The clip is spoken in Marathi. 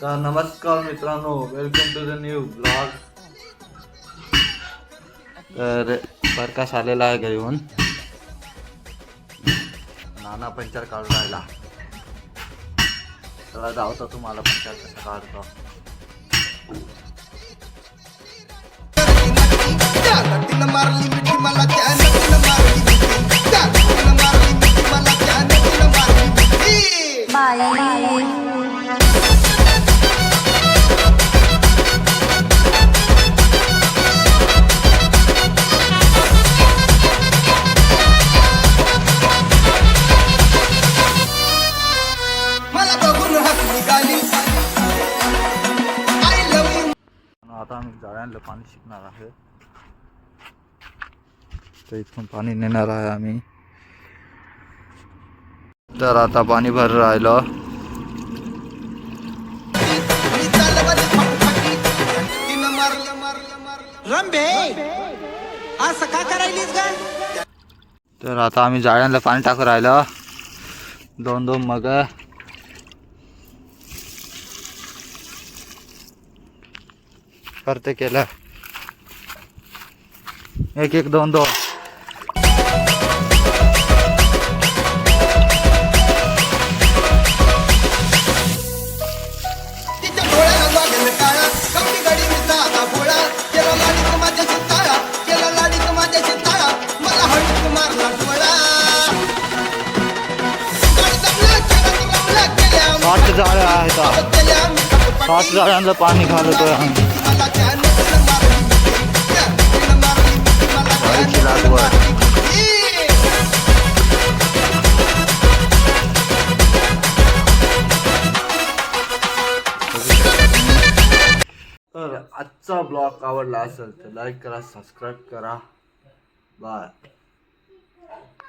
तर नमस्कार मित्रांनो, welcome to the new blog. तर प्रकाश आलेला आहे घेऊन. नाना पंचर काढून राहिला. चला जाऊतो तुम्हाला पंचर कसं काढतो. आता आम्ही जाळ्यांना पाणी शिकणार आहे. तर इथून पाणी नेणार आहे आम्ही. तर आता पाणी भर राहिलं. असं का करायलीस ग? तर आता आम्ही जाळ्यांना पाणी टाकू राहिलं. दोन दोन मग करते केलं. एक एक दोन दोन. सात जाळ्या आहेत. 7 जाळ्यांना पाणी घालतोय आम्ही. जाळीची लागवड. तर आजचा ब्लॉग आवडला असेल तर लाईक करा, सबस्क्राईब करा. बाय.